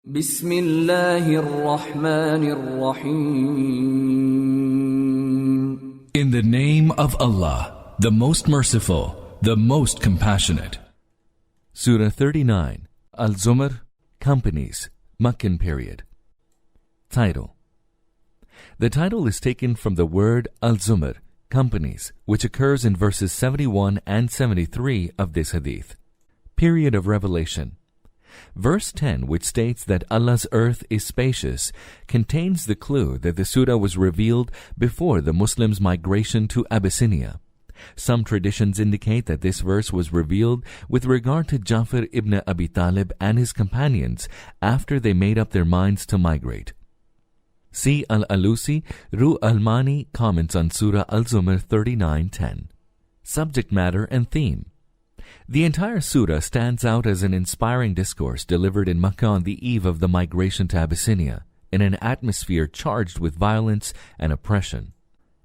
بسم الله الرحمن الرحيم. In the name of Allah, the most merciful, the most compassionate. Surah 39, Az-Zumar, Companies, Meccan period. Title. The title is taken from the word Az-Zumar, companies, which occurs in verses 71 and 73 of this hadith. Period of revelation. Verse 10, which states that Allah's earth is spacious, contains the clue that the surah was revealed before the Muslims' migration to Abyssinia. Some traditions indicate that this verse was revealed with regard to Ja'far ibn Abi Talib and his companions after they made up their minds to migrate. See Al-Alusi, Ruh al-Mani comments on Surah Al-Zumar 39:10. Subject matter and theme. The entire surah stands out as an inspiring discourse delivered in Mecca on the eve of the migration to Abyssinia, in an atmosphere charged with violence and oppression.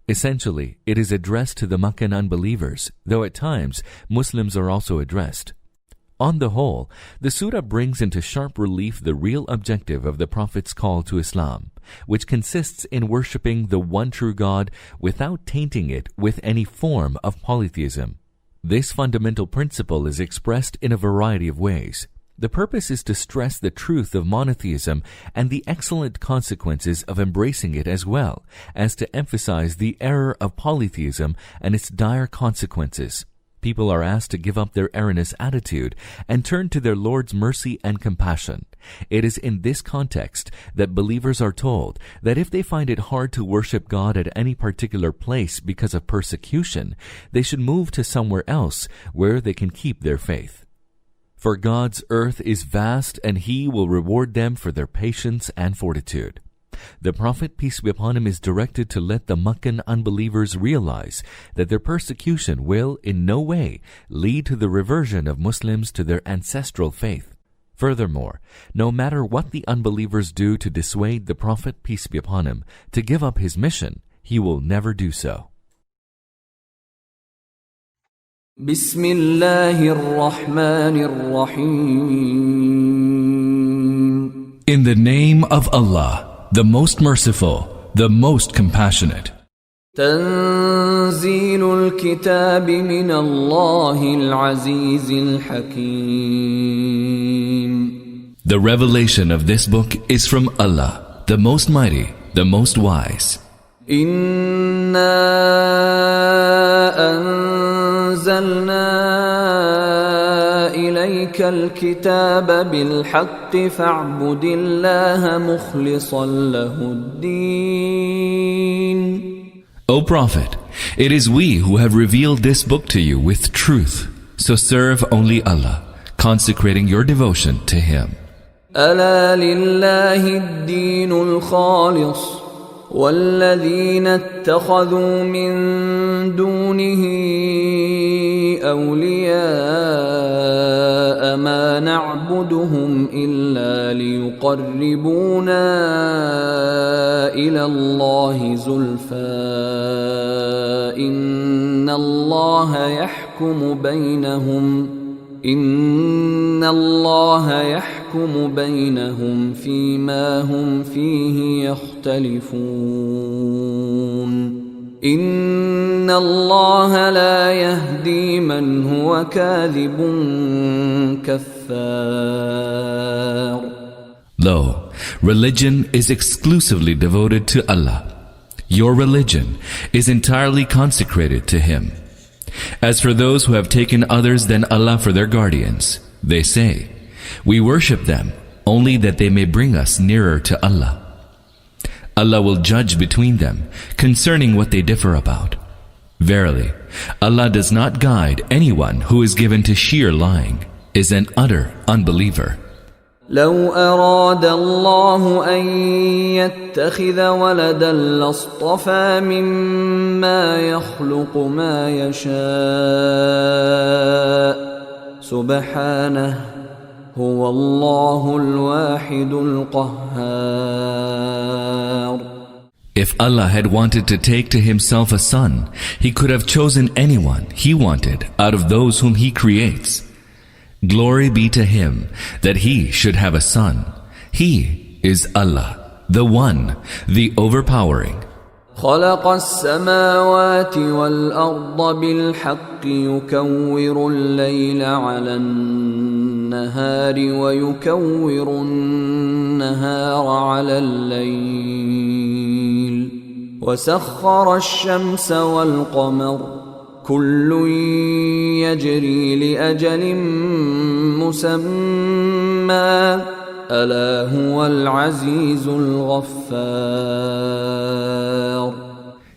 Essentially, it is addressed to the Meccan unbelievers, though at times Muslims are also addressed. On the whole, the surah brings into sharp relief the real objective of the Prophet's call to Islam, which consists in worshipping the one true God without tainting it with any form of polytheism. This fundamental principle is expressed in a variety of ways. The purpose is to stress the truth of monotheism and the excellent consequences of embracing it, as well as to emphasize the error of polytheism and its dire consequences. People are asked to give up their erroneous attitude and turn to their Lord's mercy and compassion. It is in this context that believers are told that if they find it hard to worship God at any particular place because of persecution, they should move to somewhere else where they can keep their faith. For God's earth is vast, and He will reward them for their patience and fortitude. The Prophet, peace be upon him, is directed to let the Meccan unbelievers realize that their persecution will in no way lead to the reversion of Muslims to their ancestral faith. Furthermore, no matter what the unbelievers do to dissuade the Prophet, peace be upon him, to give up his mission, he will never do so. بسم الله الرحمن الرحيم. In the name of Allah, the most merciful, the most compassionate. تنزيل الكتاب من الله العزيز الحكيم. The revelation of this book is from Allah, the most mighty, the most wise. إنا أنزلنا إليك الكتاب بالحق فاعبد الله مخلصا له الدين. O Prophet, it is we who have revealed this book to you with truth, so serve only Allah, consecrating your devotion to Him. ألا لله الدين الخالص والذين اتخذوا من دونه أولياء ما نعبدهم إلا ليقربونا إلى الله زلفى إن الله يحكم بينهم فيما هم فيه يختلفون إن الله لا يهدي من هو كاذب كفار. Lo, religion is exclusively devoted to Allah. Your religion is entirely consecrated to Him. As for those who have taken others than Allah for their guardians, they say, we worship them only that they may bring us nearer to Allah. Allah will judge between them concerning what they differ about. Verily, Allah does not guide anyone who is given to sheer lying, is an utter unbeliever. لو أراد الله أن يتخذ ولدا لاصطفى مما يخلق ما يشاء سبحانه هو الله الواحد القهار. If Allah had wanted to take to Himself a son, He could have chosen anyone He wanted out of those whom He creates. Glory be to Him that He should have a son. He is Allah, the One, the Overpowering. خلق السماوات والأرض بالحق يكور الليل على النهار ويكور النهار على الليل وسخر الشمس والقمر كل يجري لأجل مسمى ألا هو العزيز الغفار.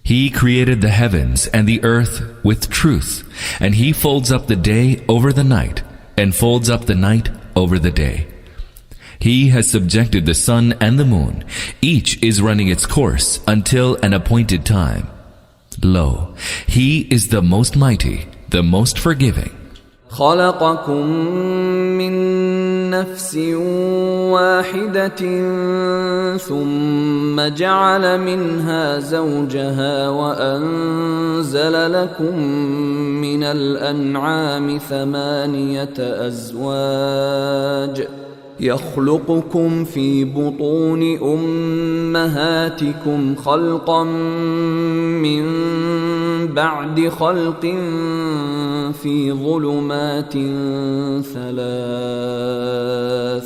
He created the heavens and the earth with truth, and He folds up the day over the night, and folds up the night over the day. He has subjected the sun and the moon. Each is running its course until an appointed time. Lo, He is the most mighty, the most forgiving. خلقكم من نفس واحدة ثم جعل منها زوجها وأنزل لكم من الأنعام 8 أزواج يخلقكم في بطون أمهاتكم خلقا من بعد خلق في ظلمات 3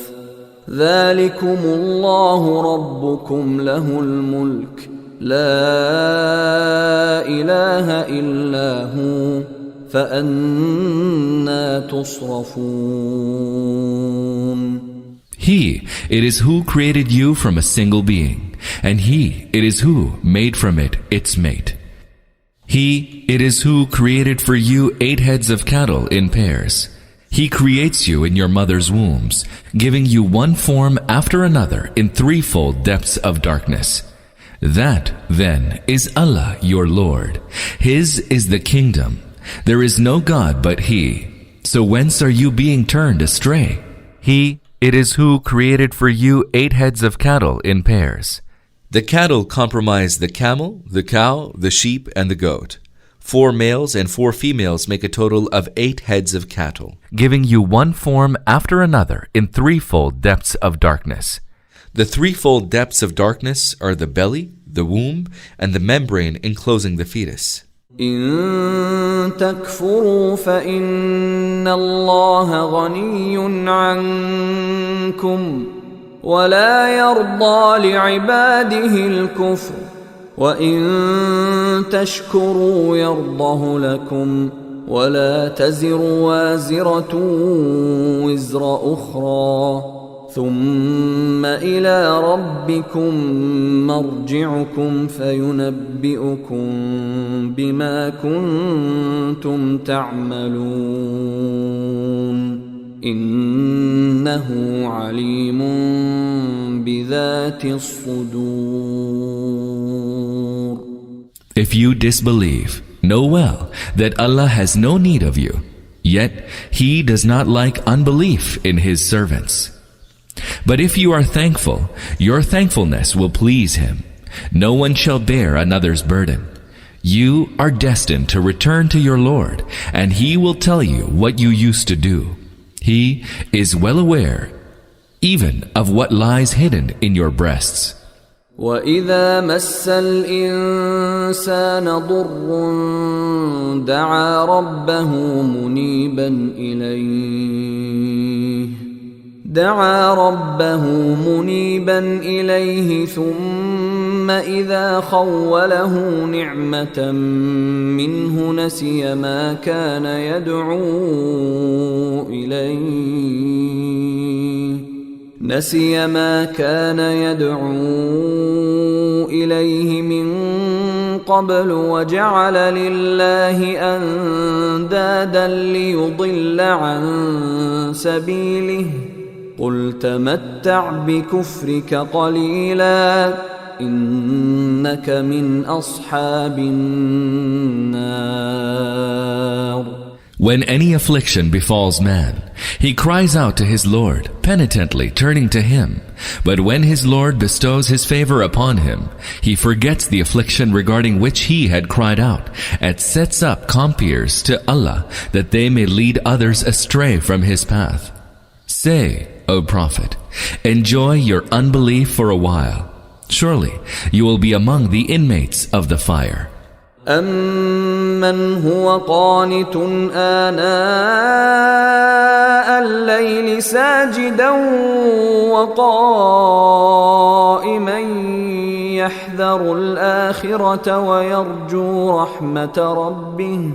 ذلكم الله ربكم له الملك لا إله إلا هو فأنى تصرفون. He, it is who created you from a single being, and He, it is who made from it its mate. He, it is who created for you 8 heads of cattle in pairs. He creates you in your mother's wombs, giving you one form after another in 3-fold depths of darkness. That, then, is Allah your Lord. His is the kingdom. There is no God but He. So whence are you being turned astray? He, it is who created for you 8 heads of cattle in pairs. The cattle comprise the camel, the cow, the sheep, and the goat. 4 males and 4 females make a total of 8 heads of cattle, giving you one form after another in 3-fold depths of darkness. The 3-fold depths of darkness are the belly, the womb, and the membrane enclosing the fetus. إن تكفروا فإن الله غني عنكم ولا يرضى لعباده الكفر وإن تشكروا يرضه لكم ولا تزر وازرة وزر أخرى ثم إلى ربكم مرجعكم فينبئكم بما كنتم تعملون إنه عليم بذات الصدور. If you disbelieve, know well that Allah has no need of you, yet He does not like unbelief in His servants. But if you are thankful, your thankfulness will please Him. No one shall bear another's burden. You are destined to return to your Lord, and He will tell you what you used to do. He is well aware, even of what lies hidden in your breasts. وَإِذَا مَسَّ الْإِنسَانَ ضُرٌّ دَعَا رَبَّهُ مُنِيبًا إِلَيْهِ ثُمَّ إِذَا خَوَّلَهُ نِعْمَةً مِّنْهُ نَسِيَ مَا كَانَ يدعو إليه من قبل وجعل لله أندادا ليضل عن سبيله قل تمتع بكفرك قليلا إنك من أصحاب النار. When any affliction befalls man, he cries out to his Lord, penitently turning to Him. But when his Lord bestows His favor upon him, he forgets the affliction regarding which he had cried out, and sets up compeers to Allah, that they may lead others astray from His path. Say, O Prophet, Enjoy your unbelief for a while. Surely you will be among the inmates of the fire. أَمَّنْ هُوَ قَانِتٌ آنَاءَ اللَّيْلِ سَاجِدًا وَقَائِمًا يَحْذَرُ الْآخِرَةَ وَيَرْجُو رَحْمَةَ رَبِّهِ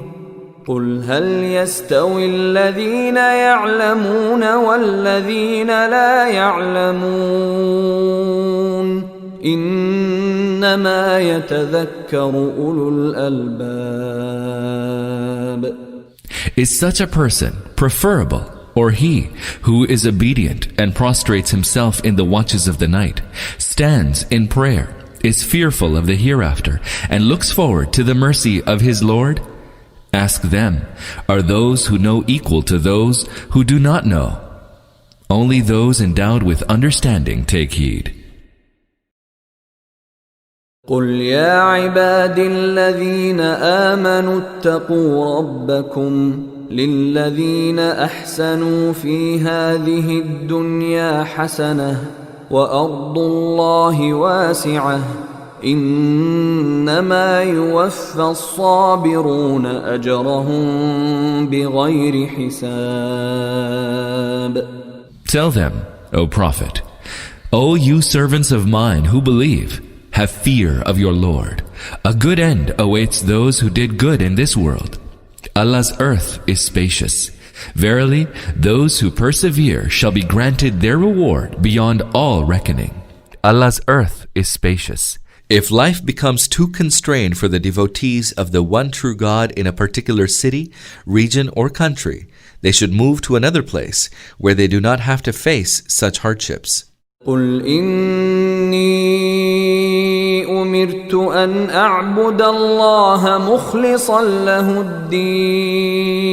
قُلْ هَلْ يَسْتَوِي الَّذِينَ يَعْلَمُونَ وَالَّذِينَ لَا يَعْلَمُونَ إنما يتذكر أولو الألباب. Is such a person preferable, or he who is obedient and prostrates himself in the watches of the night, stands in prayer, is fearful of the hereafter, and looks forward to the mercy of his Lord? Ask them, are those who know equal to those who do not know? Only those endowed with understanding take heed. قل يا عبادي الذين آمنوا اتقوا ربكم للذين أحسنوا في هذه الدنيا حسنة وأرض الله واسعة إنما يوفى الصابرون أجرهم بغير حساب. Tell them, O Prophet, O you servants of mine who believe, have fear of your Lord. A good end awaits those who did good in this world. Allah's earth is spacious. Verily, those who persevere shall be granted their reward beyond all reckoning. Allah's earth is spacious. If life becomes too constrained for the devotees of the one true God in a particular city, region, or country, they should move to another place where they do not have to face such hardships. قل إني أمرت أن أعبد الله مخلصا له الدين.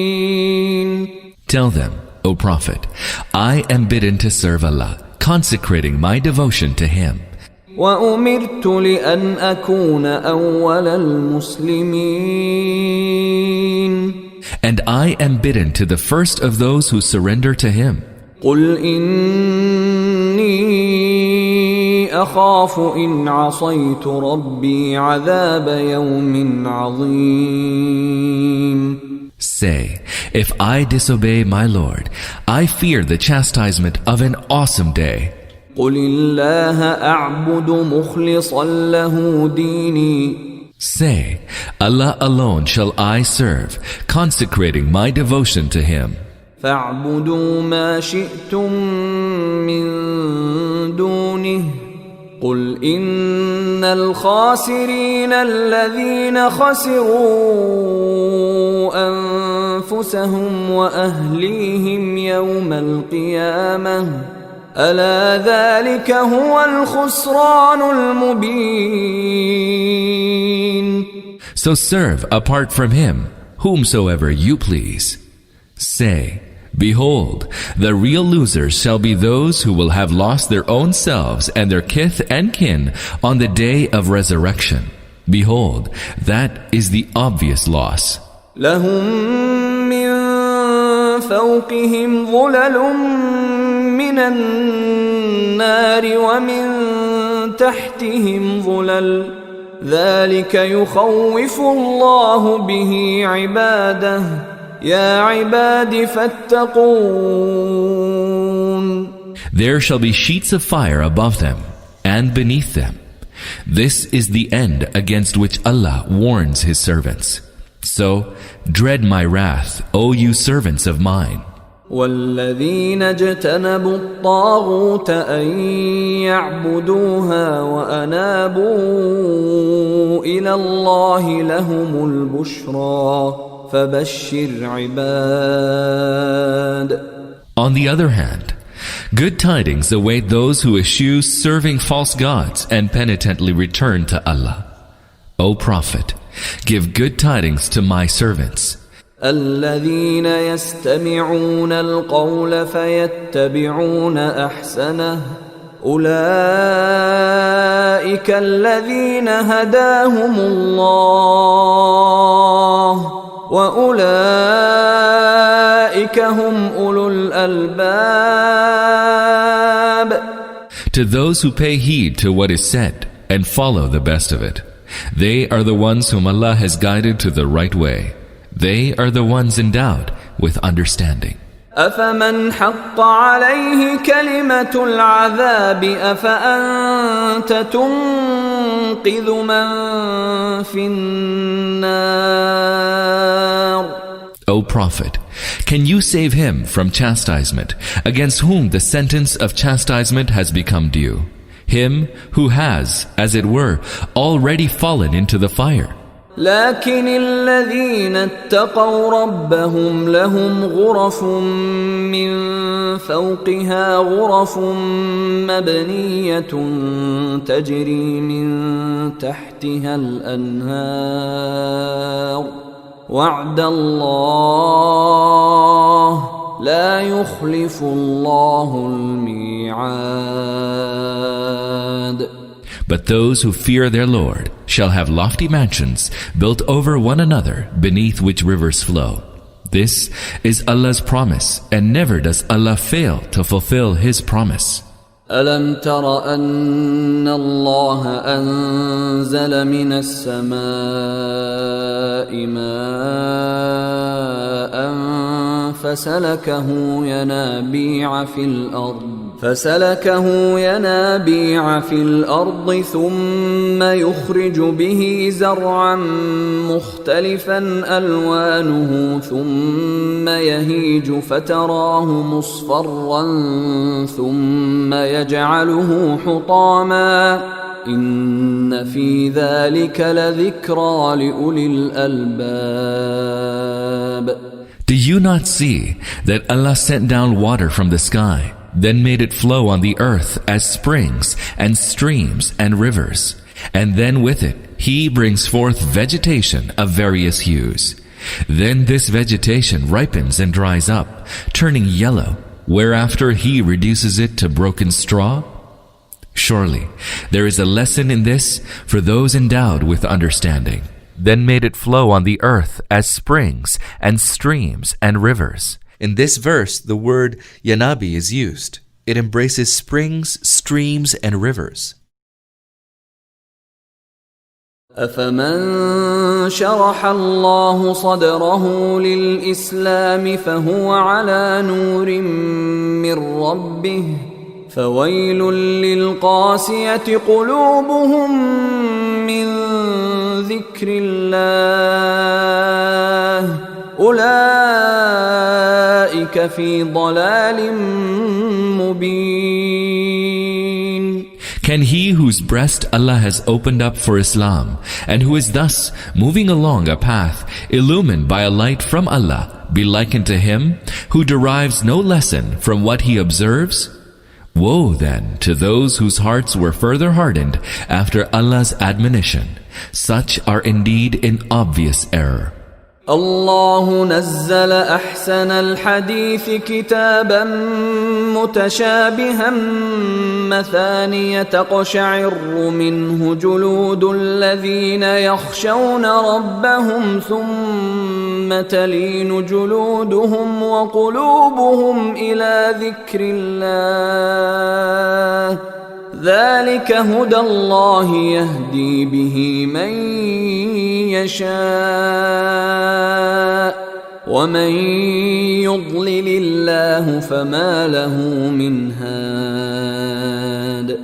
Tell them, O Prophet, I am bidden to serve Allah, consecrating my devotion to Him. وأمرت لأن أكون أول المسلمين. And I am bidden to the first of those who surrender to Him. قل إني أخاف إن عصيت ربي عذاب يوم عظيم. Say, if I disobey my Lord, I fear the chastisement of an awesome day. قل الله أعبد مخلصا له ديني. Say, Allah alone shall I serve, consecrating my devotion to Him. فاعبدوا ما شئتم من دونه قل إن الخاسرين الذين خسروا أنفسهم وأهليهم يوم القيامة ألا ذلك هو الخسران المبين. So serve apart from Him, whomsoever you please. Say, behold, the real losers shall be those who will have lost their own selves and their kith and kin on the day of resurrection. Behold, that is the obvious loss. لهم من فوقهم ظلل من النار ومن تحتهم ظلل ذلك يخوف الله به عباده يا عباد فاتقون. There shall be sheets of fire above them and beneath them. This is the end against which Allah warns His servants. So, dread my wrath, O you servants of mine. والذين اجتنبوا الطاغوت أن يعبدوها وأنابوا إلى الله لهم البشرى فبشر عباد. On the other hand, good tidings await those who eschew serving false gods and penitently return to Allah. O Prophet, give good tidings to my servants. الذين يستمعون القول فيتبعون أحسنه أولئك الذين هداهم الله وأولئك هم أولو الألباب. To those who pay heed to what is said and follow the best of it, they are the ones whom Allah has guided to the right way. They are the ones endowed with understanding. أفمن حق عليه كلمة العذاب أفأنت تنقذ من في النار. O Prophet, can you save him from chastisement, against whom the sentence of chastisement has become due? Him who has, as it were, already fallen into the fire. لكن الذين اتقوا ربهم لهم غرف من فوقها غرف مبنية تجري من تحتها الأنهار وعد الله لا يخلف الله الميعاد. But those who fear their Lord shall have lofty mansions built over one another, beneath which rivers flow. This is Allah's promise, and never does Allah fail to fulfill His promise. ألم تر أن الله أنزل من السماء ماء فسلكه ينابيع في الأرض ثم يخرج به زرعا مختلفا ألوانه ثم يهيج فتراه مصفرا ثم يجعله حطاما إن في ذلك لذكرى لأولي الألباب. Do you not see that Allah sent down water from the sky, then made it flow on the earth as springs and streams and rivers, and then with it He brings forth vegetation of various hues. Then this vegetation ripens and dries up, turning yellow, whereafter He reduces it to broken straw? Surely there is a lesson in this for those endowed with understanding. Then made it flow on the earth as springs and streams and rivers. In this verse, the word yanabi is used. It embraces springs, streams, and rivers. أفمن شرح الله صدره للإسلام فهو على نور من ربه فويل للقاسية قلوبهم من ذكر الله أولئك في ضلال مبين. Can he whose breast Allah has opened up for Islam, and who is thus moving along a path illumined by a light from Allah, be likened to him who derives no lesson from what he observes? Woe then to those whose hearts were further hardened after Allah's admonition. Such are indeed in obvious error. الله نزل أحسن الحديث كتابا متشابها مثانية تقشعر منه جلود الذين يخشون ربهم ثم تلين جلودهم وقلوبهم إلى ذكر الله ذلك هدى الله يهدي به من يشاء ومن يضلل الله فما له من هاد.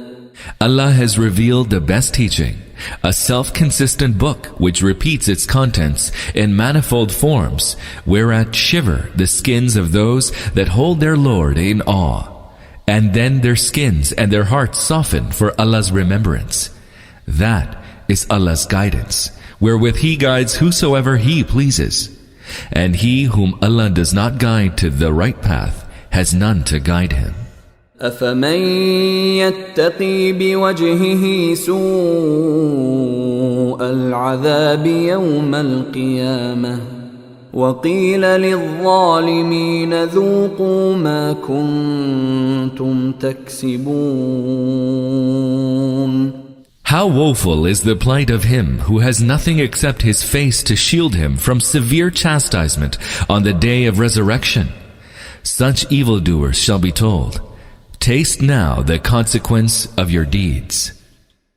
Allah has revealed the best teaching, a self-consistent book which repeats its contents in manifold forms, whereat shiver the skins of those that hold their Lord in awe. And then their skins and their hearts soften for Allah's remembrance. That is Allah's guidance, wherewith He guides whosoever He pleases. And he whom Allah does not guide to the right path has none to guide him. أفمن يتقي بوجهه سوء العذاب يوم القيامة وقيل للظالمين ذوقوا ما كنتم تكسبون. How woeful is the plight of him who has nothing except his face to shield him from severe chastisement on the day of resurrection. Such evildoers shall be told, taste now the consequence of your deeds.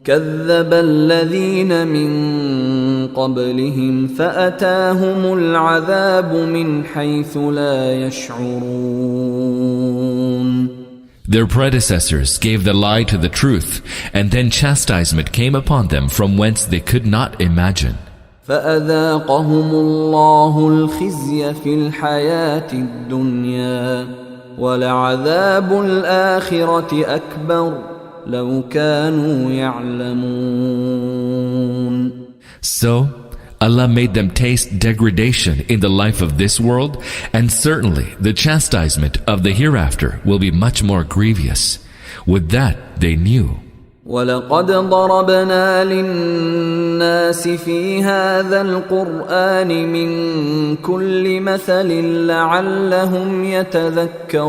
كذب الذين من قبلهم فأتاهم العذاب من حيث لا يشعرون. Their predecessors gave the lie to the truth, and then chastisement came upon them from whence they could not imagine. فأذاقهم الله الخزي في الحياة الدنيا ولعذاب الآخرة أكبر لو كانوا يعلمون. So Allah made them taste degradation in the life of this world, and certainly the chastisement of the hereafter will be much more grievous. With that they knew. وَلَقَدْ ضَرَبْنَا لِلنَّاسِ فِي هَذَا الْقُرْآنِ مِنْ كُلِّ مَثَلٍ لَعَلَّهُمْ يَتَذَكَّرُونَ.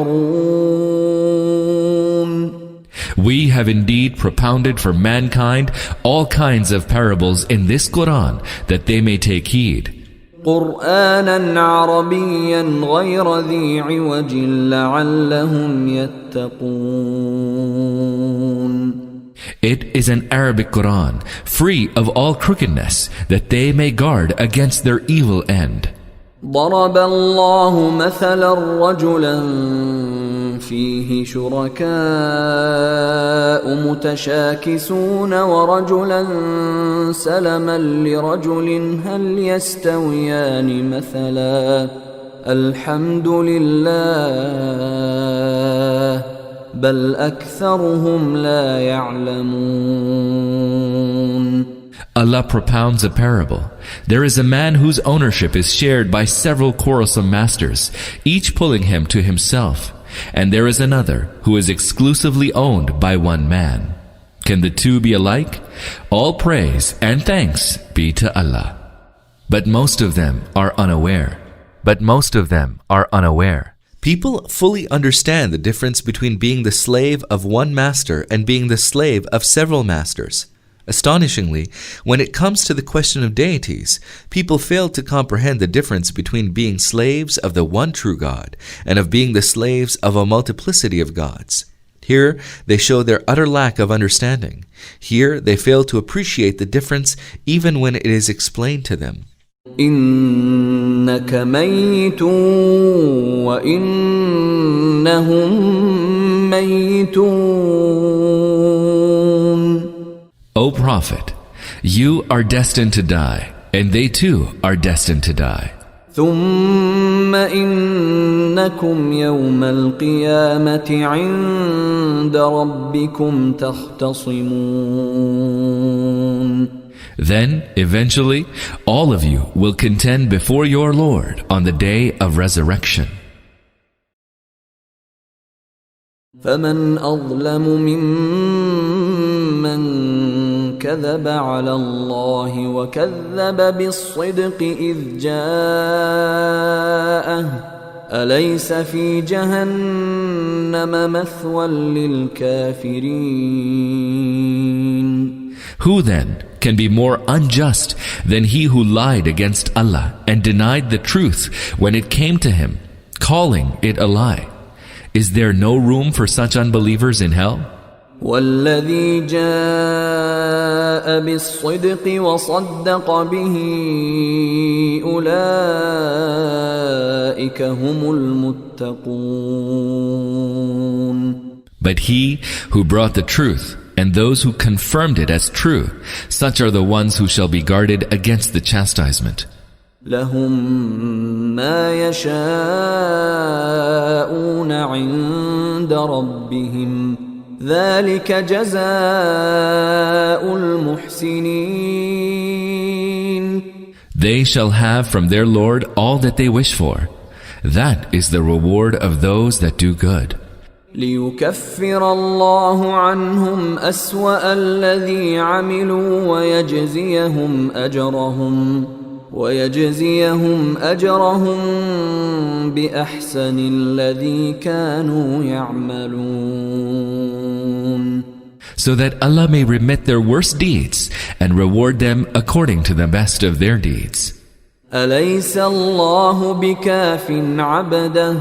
We have indeed propounded for mankind all kinds of parables in this Quran that they may take heed. قُرْآنًا عَرَبِيًّا غَيْرَ ذِي عِوَجٍ لَعَلَّهُمْ يَتَّقُونَ. It is an Arabic Quran, free of all crookedness, that they may guard against their evil end. ضرب الله مثلا رجلا فيه شركاء متشاكسون ورجلا سلما لرجل هل يستويان مثلا الحمد لله بل أكثرهم لا يعلمون. Allah propounds a parable. There is a man whose ownership is shared by several quarrelsome masters, each pulling him to himself. And there is another who is exclusively owned by one man. Can the two be alike? All praise and thanks be to Allah. But most of them are unaware. People fully understand the difference between being the slave of one master and being the slave of several masters. Astonishingly, when it comes to the question of deities, people fail to comprehend the difference between being slaves of the one true God and of being the slaves of a multiplicity of gods. Here, they show their utter lack of understanding. Here, they fail to appreciate the difference even when it is explained to them. إنك ميت وإنهم ميتون. O Prophet, you are destined to die, and they too are destined to die. ثم إنكم يوم القيامة عند ربكم تختصمون. Then, eventually, all of you will contend before your Lord on the day of resurrection. فمن أظلم ممن كذب على الله وكذب بالصدق إذ جاءه أليس في جهنم مثوى للكافرين. Who then can be more unjust than he who lied against Allah and denied the truth when it came to him, calling it a lie? Is there no room for such unbelievers in hell? والذي جاء بالصدق وصدق به أولئك هم المتقون. But he who brought the truth and those who confirmed it as true, such are the ones who shall be guarded against the chastisement. لهم ما يشاءون عند ربهم ذلك جزاء المحسنين. They shall have from their Lord all that they wish for. That is the reward of those that do good. ليكفر الله عنهم أسوأ الذي عملوا ويجزيهم أجرهم بأحسن الذي كانوا يعملون. So that Allah may remit their worst deeds and reward them according to the best of their deeds. أليس الله بكاف عبده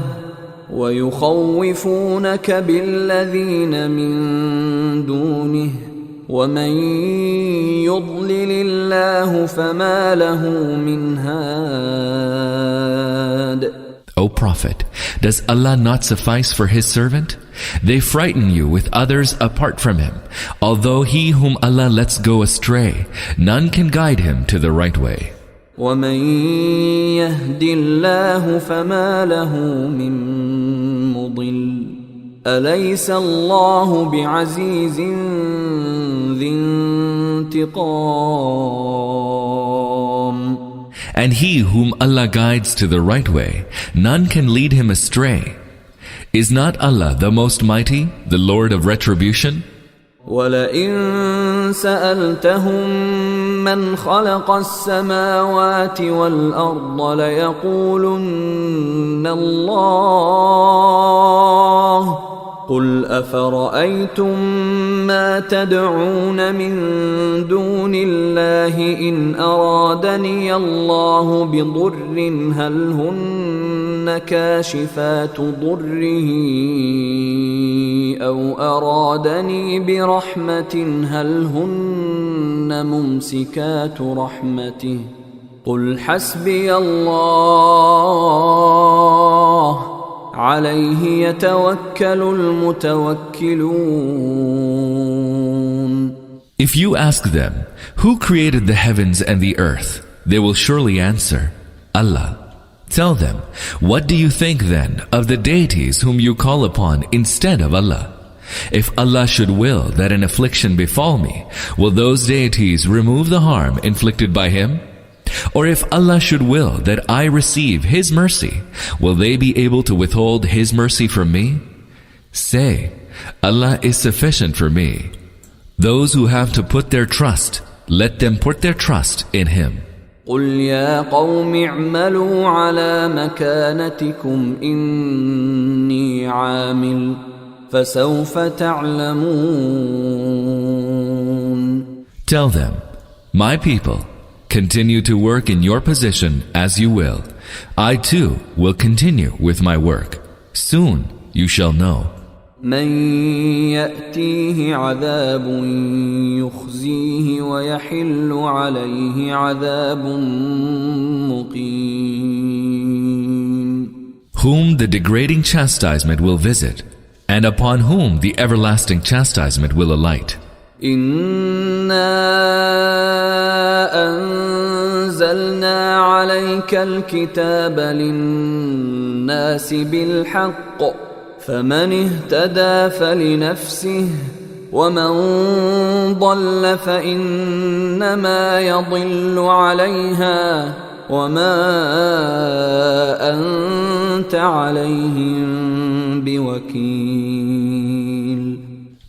ويخوفونك بالذين من دونه ومن يضلل الله فما له من هاد. O Prophet, does Allah not suffice for His servant? They frighten you with others apart from Him. Although he whom Allah lets go astray, none can guide him to the right way. وَمَن يَهْدِ اللَّهُ فَمَا لَهُ مِن مُضِلٍّ أَلَيْسَ اللَّهُ بِعَزِيزٍ ذِي انتِقَامٍ. And he whom Allah guides to the right way, none can lead him astray. Is not Allah the Most Mighty, the Lord of retribution? وَلَئِن سَأَلْتَهُم مَّنْ خَلَقَ السَّمَاوَاتِ وَالْأَرْضَ لَيَقُولُنَّ اللَّهُ قُلْ أَفَرَأَيْتُم مَّا تَدْعُونَ مِن دُونِ اللَّهِ إِنْ أَرَادَنِيَ اللَّهُ بِضُرٍّ هَلْ هُنَّ كَاشِفَاتُ ضُرِّهِ أَوْ أَرَادَنِي بِرَحْمَةٍ هَلْ هُنَّ مُمْسِكَاتُ رَحْمَتِهِ قُلْ حَسْبِيَ اللَّهُ عليه يتوكل المتوكلون. If you ask them, who created the heavens and the earth, they will surely answer, Allah. Tell them, what do you think then of the deities whom you call upon instead of Allah? If Allah should will that an affliction befall me, will those deities remove the harm inflicted by Him? Or if Allah should will that I receive His mercy, will they be able to withhold His mercy from me? Say, Allah is sufficient for me. Those who have to put their trust, let them put their trust in Him. قُلْ يَا قَوْمِ اعْمَلُوا عَلَى مَكَانَتِكُمْ إِنِّي عَامِلٌ فَسَوْفَ تَعْلَمُونَ. Tell them, my people, continue to work in your position as you will. I too will continue with my work. Soon you shall know. من يأتيه عذاب يخزيه ويحل عليه عذاب مقيم. Whom the degrading chastisement will visit, and upon whom the everlasting chastisement will alight. إنا أنزلنا عليك الكتاب للناس بالحق فمن اهتدى فلنفسه ومن ضل فإنما يضل عليها وما أنت عليهم بوكيل.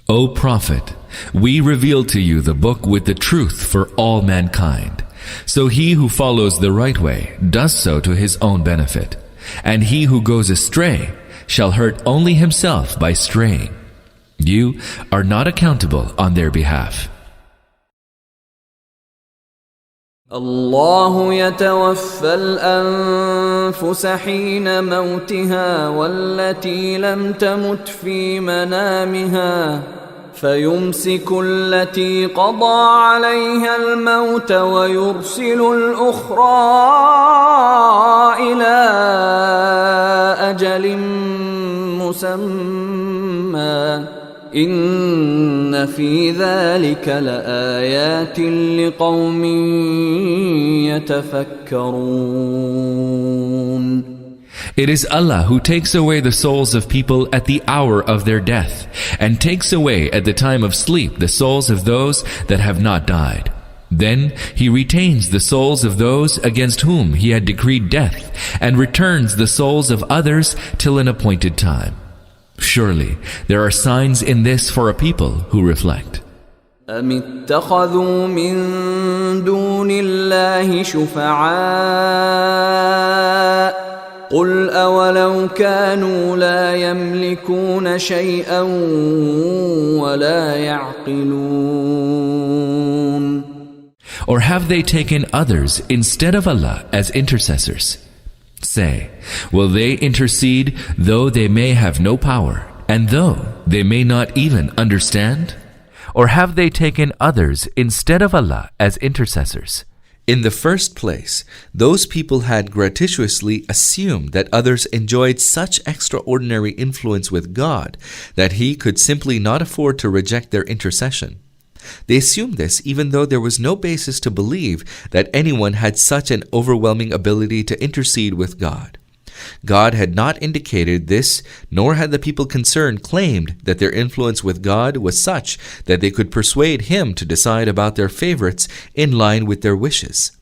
O Prophet, we reveal to you the book with the truth for all mankind. So he who follows the right way does so to his own benefit, and he who goes astray shall hurt only himself by straying. You are not accountable on their behalf. الله يتوفى الأنفس حين موتها والتي لم تمت في منامها فيمسك التي قضى عليها الموت ويرسل الأخرى إلى أجل مسمى إن في ذلك لآيات لقوم يتفكرون. It is Allah who takes away the souls of people at the hour of their death, and takes away at the time of sleep the souls of those that have not died. Then He retains the souls of those against whom He had decreed death, and returns the souls of others till an appointed time. Surely there are signs in this for a people who reflect. أم اتخذوا من دون الله شفعاء قل أولو كانوا لا يملكون شيئا ولا يعقلون. Or have they taken others instead of Allah as intercessors? Say, will they intercede though they may have no power, and though they may not even understand? Or have they taken others instead of Allah as intercessors? In the first place, those people had gratuitously assumed that others enjoyed such extraordinary influence with God that He could simply not afford to reject their intercession. They assumed this even though there was no basis to believe that anyone had such an overwhelming ability to intercede with God. God had not indicated this, nor had the people concerned claimed that their influence with God was such that they could persuade Him to decide about their favorites in line with their wishes.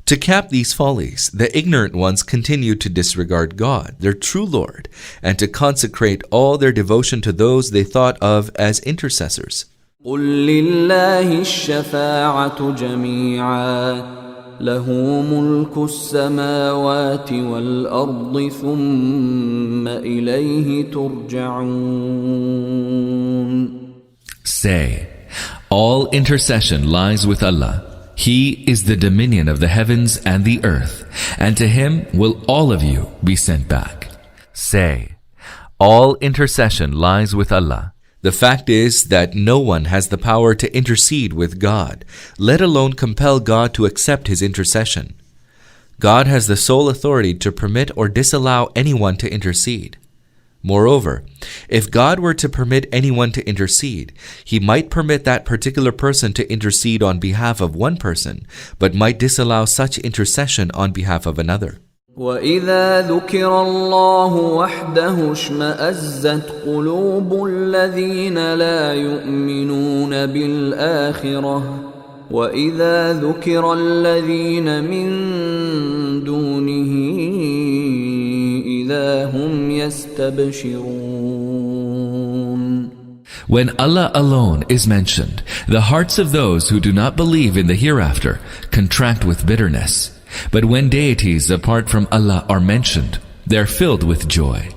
To cap these follies, the ignorant ones continued to disregard God, their true Lord, and to consecrate all their devotion to those they thought of as intercessors. قل لله الشفاعة جميعا له ملك السماوات والأرض ثم إليه ترجعون. Say, all intercession lies with Allah. He is the dominion of the heavens and the earth, and to Him will all of you be sent back. Say, all intercession lies with Allah. The fact is that no one has the power to intercede with God, let alone compel God to accept his intercession. God has the sole authority to permit or disallow anyone to intercede. Moreover, if God were to permit anyone to intercede, He might permit that particular person to intercede on behalf of one person, but might disallow such intercession on behalf of another. وَإِذَا ذُكِرَ اللَّهُ وَحْدَهُ اشْمَأَزَّتْ قُلُوبُ الَّذِينَ لَا يُؤْمِنُونَ بِالْآخِرَةِ وَإِذَا ذُكِرَ الَّذِينَ مِن دُونِهِ إِذَا هُمْ يَسْتَبْشِرُونَ. When Allah alone is mentioned, the hearts of those who do not believe in the hereafter contract with bitterness. But when deities apart from Allah are mentioned, they're filled with joy.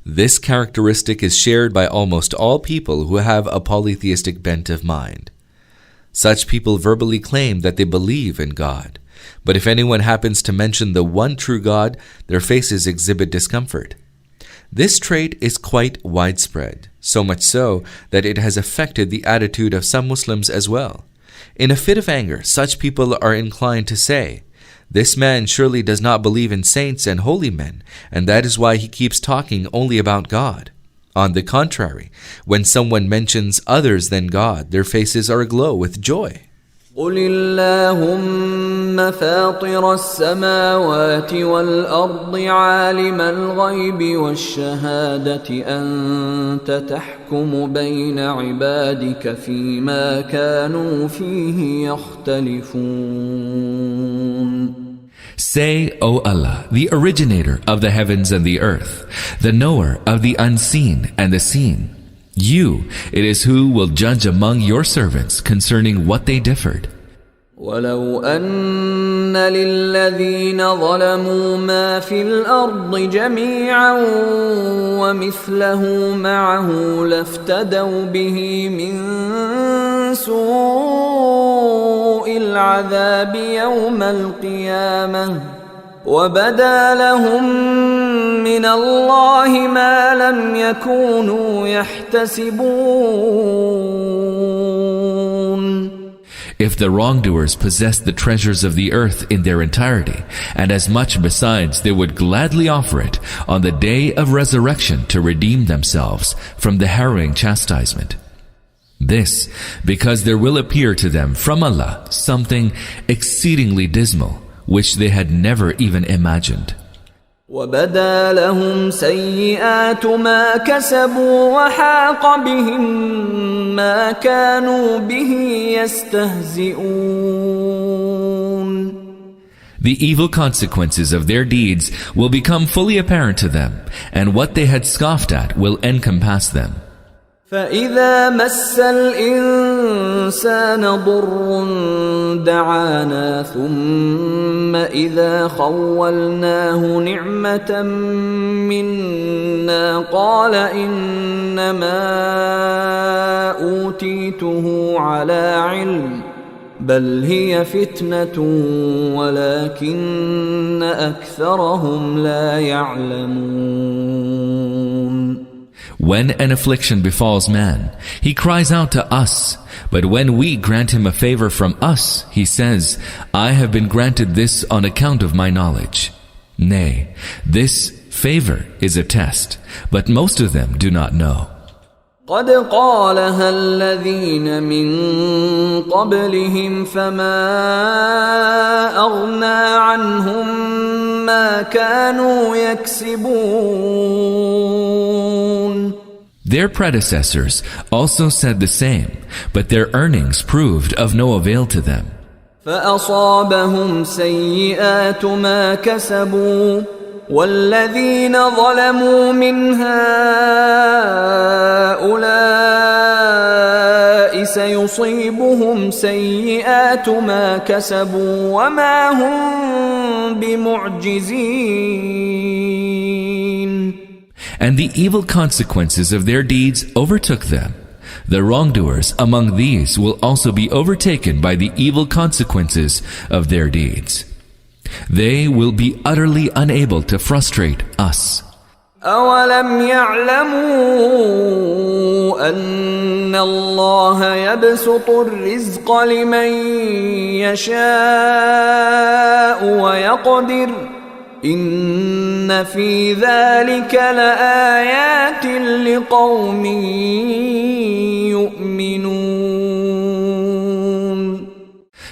This characteristic is shared by almost all people who have a polytheistic bent of mind. Such people verbally claim that they believe in God, but if anyone happens to mention the one true God, their faces exhibit discomfort. This trait is quite widespread, so much so that it has affected the attitude of some Muslims as well. In a fit of anger, such people are inclined to say, "This man surely does not believe in saints and holy men, and that is why he keeps talking only about God." On the contrary, when someone mentions others than God, their faces are aglow with joy. قُلِ اللَّهُمَّ فَاطِرَ السَّمَاوَاتِ وَالْأَرْضِ عَالِمَ الْغَيْبِ وَالشَّهَادَةِ أَنْتَ تَحْكُمُ بَيْنَ عِبَادِكَ فِيمَا كَانُوا فِيهِ يَخْتَلِفُونَ. Say, O Allah, the originator of the heavens and the earth, the knower of the unseen and the seen, You, it is who will judge among your servants concerning what they differed. وَلَوْ أَنَّ لِلَّذِينَ ظَلَمُوا مَا فِي الْأَرْضِ جَمِيعًا وَمِثْلَهُ مَعَهُ لَافْتَدَوْا بِهِ مِنْ سُوءِ الْعَذَابِ يَوْمَ الْقِيَامَةِ وَبَدَا لَهُم مِّنَ اللَّهِ مَا لَمْ يَكُونُوا يَحْتَسِبُونَ. If the wrongdoers possessed the treasures of the earth in their entirety, and as much besides, they would gladly offer it on the day of resurrection to redeem themselves from the harrowing chastisement. This, because there will appear to them from Allah something exceedingly dismal, which they had never even imagined. وَبَدَا لَهُمْ سَيِّئَاتُ مَا كَسَبُوا وَحَاقَ بِهِمْ مَا كَانُوا بِهِ يَسْتَهْزِئُونَ. The evil consequences of their deeds will become fully apparent to them, and what they had scoffed at will encompass them. فَإِذَا مَسَّ الْإِنسَانَ ضُرٌّ دَعَانَا ثُمَّ إِذَا خَوَّلْنَاهُ نِعْمَةً مِنَّا قَالَ إِنَّمَا أُوتِيتُهُ عَلَى عِلْمٍ بل هي فتنة ولكن أكثرهم لا يعلمون. When an affliction befalls man, he cries out to us. But when we grant him a favor from us, he says, I have been granted this on account of my knowledge. Nay, this favor is a test, but most of them do not know. قد قالها الذين من قبلهم فما أغنى عنهم ما كانوا يكسبون. Their predecessors also said the same, but their earnings proved of no avail to them. فأصابهم سيئات ما كسبوا والذين ظلموا من هؤلاء سيصيبهم سيئات ما كسبوا وما هم بمعجزين. And the evil consequences of their deeds overtook them. The wrongdoers among these will also be overtaken by the evil consequences of their deeds. They will be utterly unable to frustrate us. أَوَلَمْ يَعْلَمُوا أَنَّ اللَّهَ يَبْسُطُ الرِّزْقَ لِمَن يَشَاءُ وَيَقْدِرُ إِنَّ فِي ذَلِكَ لَآيَاتٍ لِقَوْمٍ يُؤْمِنُونَ.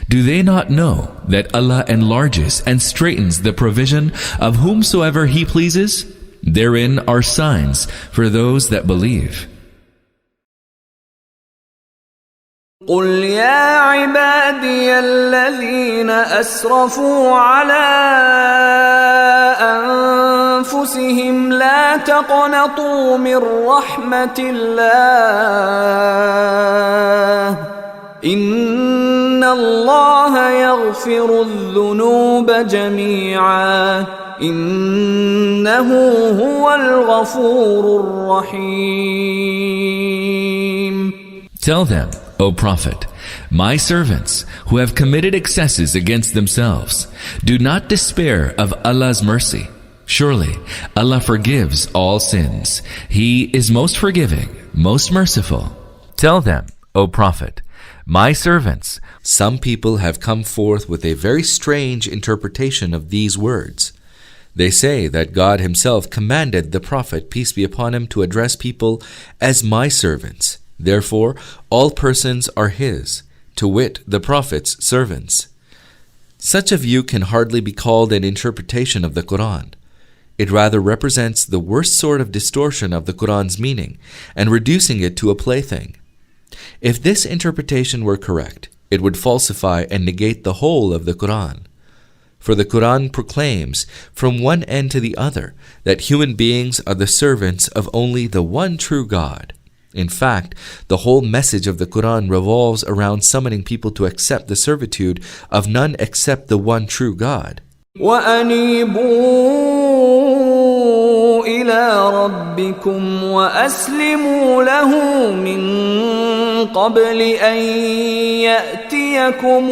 Do they not know that Allah enlarges and straightens the provision of whomsoever He pleases? Therein are signs for those that believe. قل يا عبادي الذين أسرفوا على أنفسهم لا تقنطوا من رحمة الله إن الله يغفر الذنوب جميعا إنه هو الغفور الرحيم. Tell them, O Prophet, my servants who have committed excesses against themselves, do not despair of Allah's mercy. Surely Allah forgives all sins. He is most forgiving, most merciful. Tell them, O Prophet, my servants, some people have come forth with a very strange interpretation of these words. They say that God Himself commanded the Prophet, peace be upon him, to address people as my servants. Therefore, all persons are His, to wit, the Prophet's servants. Such a view can hardly be called an interpretation of the Quran. It rather represents the worst sort of distortion of the Quran's meaning and reducing it to a plaything. If this interpretation were correct, it would falsify and negate the whole of the Quran. For the Quran proclaims from one end to the other that human beings are the servants of only the one true God. In fact, the whole message of the Quran revolves around summoning people to accept the servitude of none except the one true God. وَأَنِيبُوا إِلَىٰ رَبِّكُمْ وَأَسْلِمُوا لَهُ مِن قَبْلِ أَن يَأْتِيَكُمُ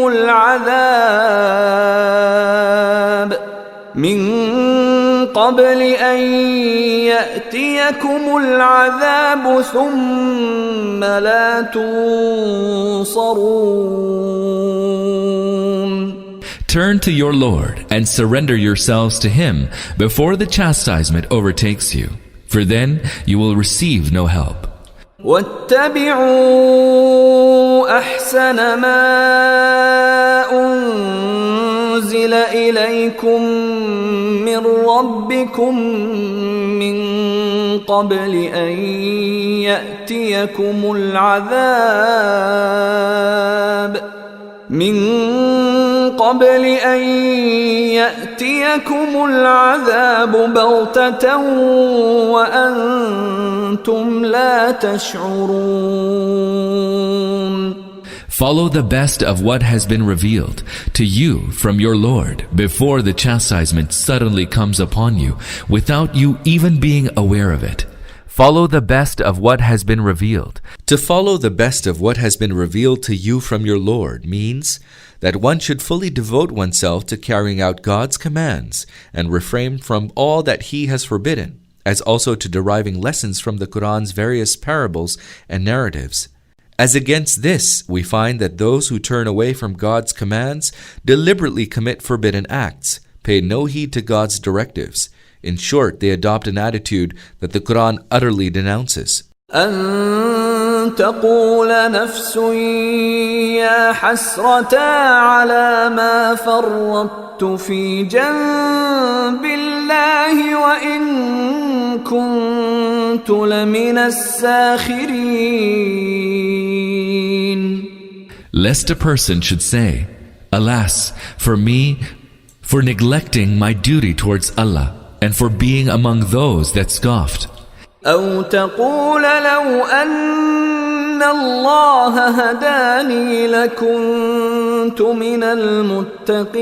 الْعَذَابُ ثُمَّ لَا تُنصَرُونَ. Turn to your Lord and surrender yourselves to Him before the chastisement overtakes you, for then you will receive no help. وَاتَّبِعُوا أَحْسَنَ مَا أُنزِلَ إِلَيْكُم مِّن رَّبِّكُم مِّن قَبْلِ أَن يَأْتِيَكُمُ الْعَذَابُ بَغْتَةً وَأَنتُمْ لَا تَشْعُرُونَ. Follow the best of what has been revealed to you from your Lord before the chastisement suddenly comes upon you without you even being aware of it. Follow the best of what has been revealed. To follow the best of what has been revealed to you from your Lord means that one should fully devote oneself to carrying out God's commands and refrain from all that He has forbidden, as also to deriving lessons from the Quran's various parables and narratives. As against this, we find that those who turn away from God's commands deliberately commit forbidden acts, pay no heed to God's directives. In short, they adopt an attitude that the Quran utterly denounces. أن تقول نفس يا حسرة على ما فرطت في جنب الله وإن كنت لمن الساخرين. Lest a person should say, Alas, for me, for neglecting my duty towards Allah, and for being among those that scoffed. أو تقول لو أن الله هداني لكنت من المتقين.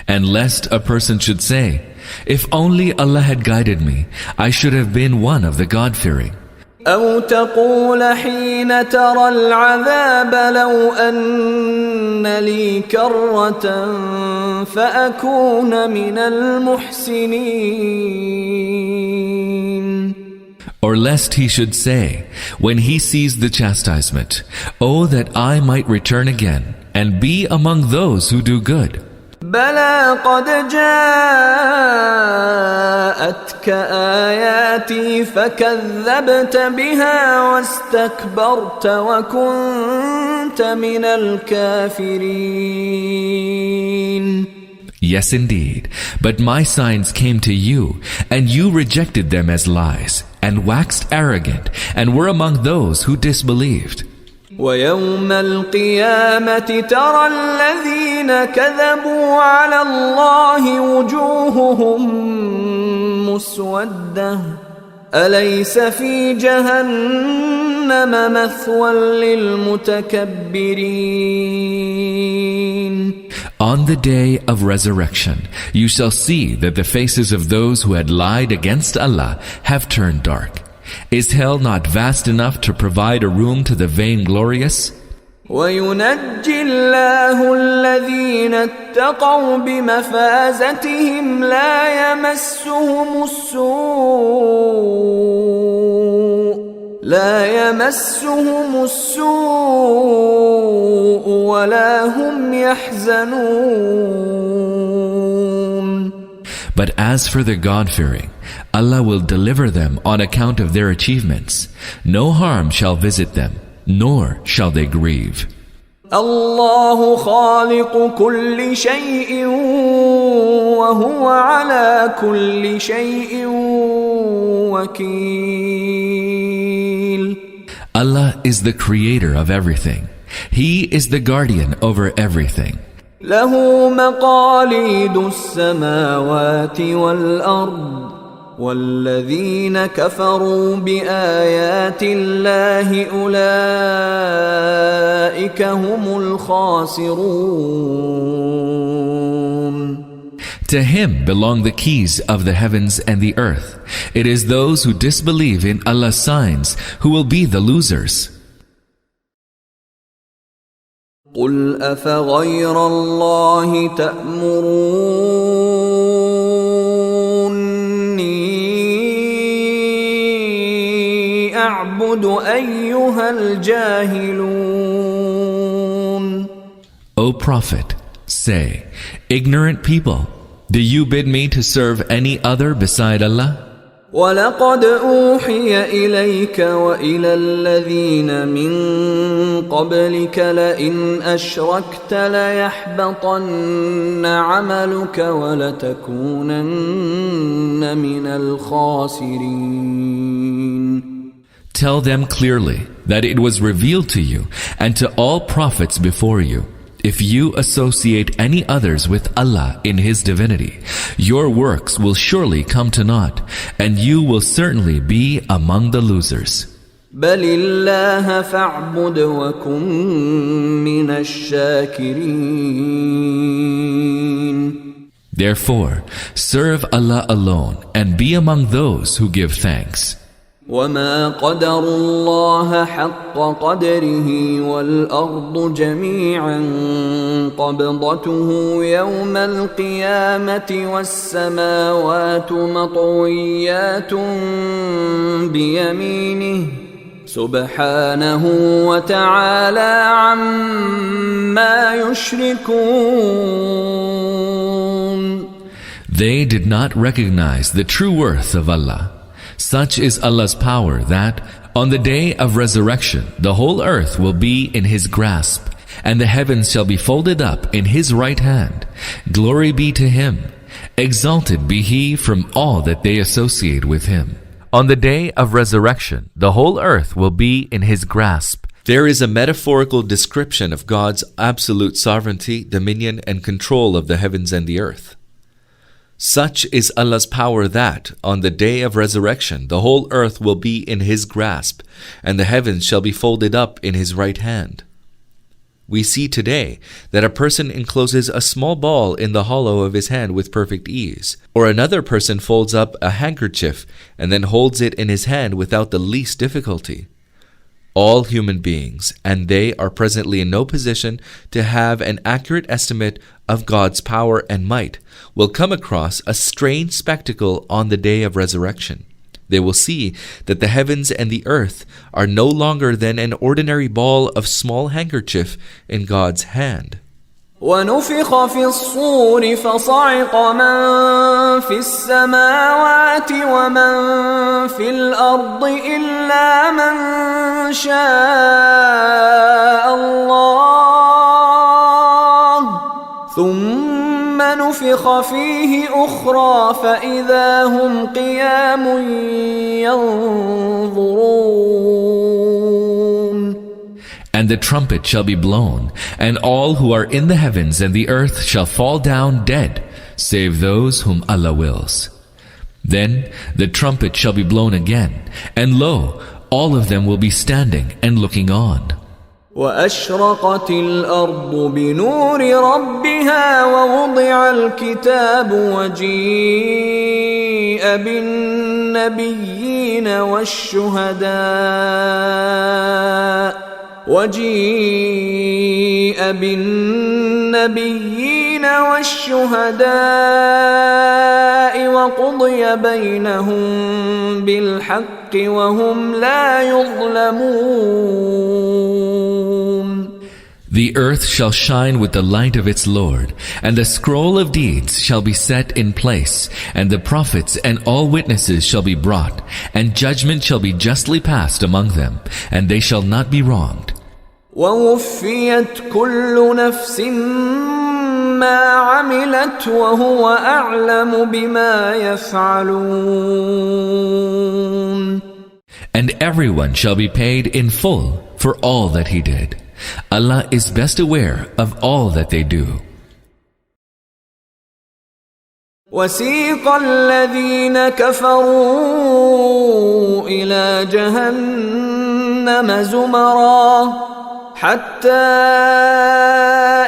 And lest a person should say, If only Allah had guided me, I should have been one of the God-fearing. أو تقول حين ترى العذاب لو أن لي كرة فأكون من المحسنين. Or lest he should say, when he sees the chastisement, Oh, that I might return again, and be among those who do good. بلى قد جاءتك آياتي فكذبت بها واستكبرت وكنت من الكافرين. Yes, indeed, but my signs came to you, and you rejected them as lies, and waxed arrogant, and were among those who disbelieved. ويوم القيامة ترى الذين كذبوا على الله وجوههم مسودة أليس في جهنم مثوى للمتكبرين. On the day of resurrection, you shall see that the faces of those who had lied against Allah have turned dark. Is hell not vast enough to provide a room to the vainglorious? وينجي الله الذين اتقوا بمفازتهم لا يمسهم السوء ولا هم يحزنون. But as for the God-fearing, Allah will deliver them on account of their achievements. No harm shall visit them, nor shall they grieve. الله خالق كل شيء وهو على كل شيء وكيل. Allah is the creator of everything. He is the guardian over everything. له مقاليد السماوات والأرض والذين كفروا بآيات الله أولئك هم الخاسرون. To him belong the keys of the heavens and the earth. It is those who disbelieve in Allah's signs who will be the losers. قل أفغير الله تأمروني أعبد أيها الجاهلون. O Prophet, say, ignorant people, do you bid me to serve any other beside Allah? ولقد أوحي إليك وإلى الذين من قبلك لئن أشركت ليحبطن عملك ولتكونن من الخاسرين. Tell them clearly that it was revealed to you and to all prophets before you. If you associate any others with Allah in His divinity, your works will surely come to naught, and you will certainly be among the losers. بل الله فاعبد وكن من الشاكرين. Therefore, serve Allah alone and be among those who give thanks. وما قدر الله حق قدره والأرض جميعا قبضته يوم القيامة والسماوات مطويات بيمينه سبحانه وتعالى عما يشركون. They did not recognize the true worth of Allah. Such is Allah's power that, on the day of resurrection, the whole earth will be in His grasp, and the heavens shall be folded up in His right hand. Glory be to Him. Exalted be He from all that they associate with Him. On the day of resurrection, the whole earth will be in His grasp. There is a metaphorical description of God's absolute sovereignty, dominion, and control of the heavens and the earth. Such is Allah's power that, on the day of resurrection, the whole earth will be in His grasp, and the heavens shall be folded up in His right hand. We see today that a person encloses a small ball in the hollow of his hand with perfect ease, or another person folds up a handkerchief and then holds it in his hand without the least difficulty. All human beings, and they are presently in no position to have an accurate estimate of God's power and might, will come across a strange spectacle on the day of resurrection. They will see that the heavens and the earth are no longer than an ordinary ball of small handkerchief in God's hand. ونفخ في الصور فصعق من في السماوات ومن في الأرض إلا من شاء الله ثم نفخ فيه أخرى فإذا هم قيام ينظرون. And the trumpet shall be blown, and all who are in the heavens and the earth shall fall down dead, save those whom Allah wills. Then the trumpet shall be blown again, and lo, all of them will be standing and looking on. وأشرقت الأرض بنور ربها ووضع الكتاب وجيء بالنبيين والشهداء وقضي بينهم بالحق وهم لا يظلمون. The earth shall shine with the light of its Lord, and the scroll of deeds shall be set in place, and the prophets and all witnesses shall be brought, and judgment shall be justly passed among them, and they shall not be wronged. ووفيت كل نفس ما عملت وهو أعلم بما يفعلون. And everyone shall be paid in full for all that he did. Allah is best aware of all that they do. وسيق الذين كفروا إلى جهنم زمرا حتى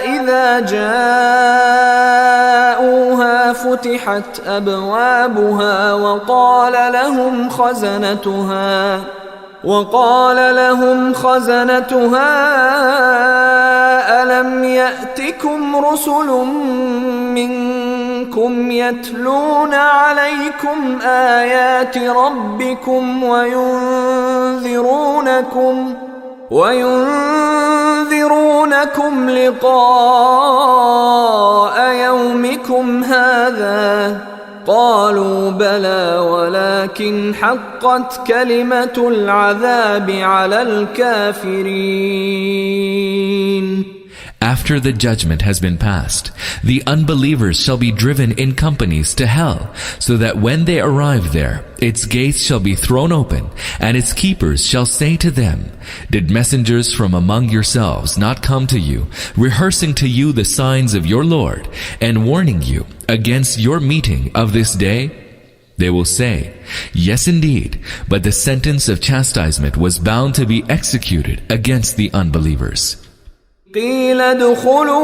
إذا جاءوها فتحت أبوابها وقال لهم خزنتها ألم يأتكم رسل منكم يتلون عليكم آيات ربكم وينذرونكم لقاء يومكم هذا قالوا بلى ولكن حقت كلمة العذاب على الكافرين. After the judgment has been passed, the unbelievers shall be driven in companies to hell, so that when they arrive there, its gates shall be thrown open, and its keepers shall say to them, "Did messengers from among yourselves not come to you, rehearsing to you the signs of your Lord, and warning you against your meeting of this day?" They will say, "Yes indeed, but the sentence of chastisement was bound to be executed against the unbelievers." قيل ادخلوا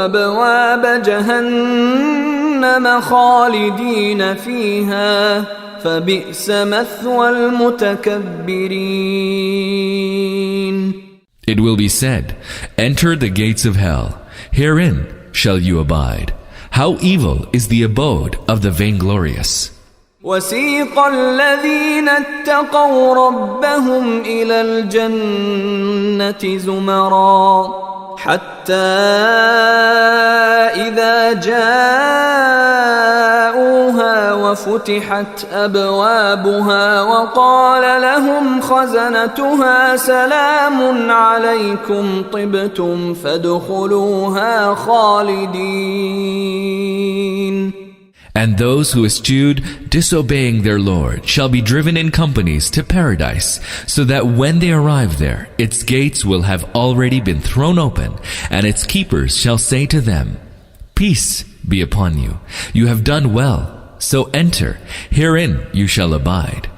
أبواب جهنم خالدين فيها فبئس مثوى المتكبرين. It will be said, enter the gates of hell. Herein shall you abide. How evil is the abode of the vainglorious. وسيق الذين اتقوا ربهم إلى الجنة زمرا حتى إذا جاءوها وفتحت أبوابها وقال لهم خزنتها سلام عليكم طبتم فادخلوها خالدين. And those who eschewed disobeying their Lord shall be driven in companies to paradise, so that when they arrive there, its gates will have already been thrown open, and its keepers shall say to them, Peace be upon you. You have done well, so enter. Herein you shall abide.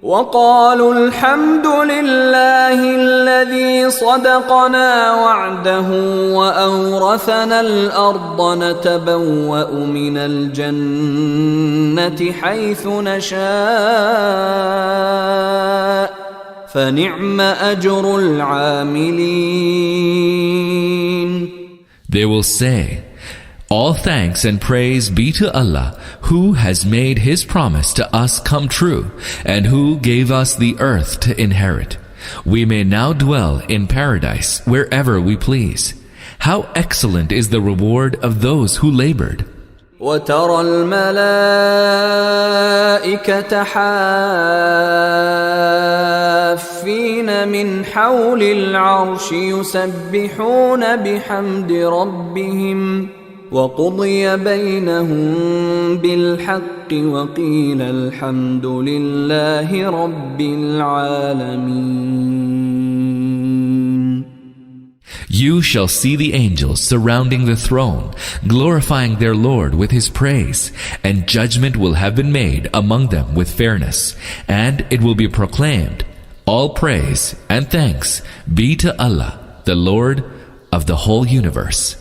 وقالوا الحمد لله الذي صدقنا وعده وأورثنا الأرض نتبوأ من الجنة حيث نشاء فنعم أجر العاملين. They will say, All thanks and praise be to Allah, who has made His promise to us come true, and who gave us the earth to inherit. We may now dwell in paradise wherever we please. How excellent is the reward of those who labored. وترى الملائكة حافين من حول العرش يسبحون بحمد ربهم وقضي بينهم بالحق وقيل الحمد لله رب العالمين. You shall see the angels surrounding the throne, glorifying their Lord with His praise, and judgment will have been made among them with fairness, and it will be proclaimed, All praise and thanks be to Allah, the Lord of the whole universe.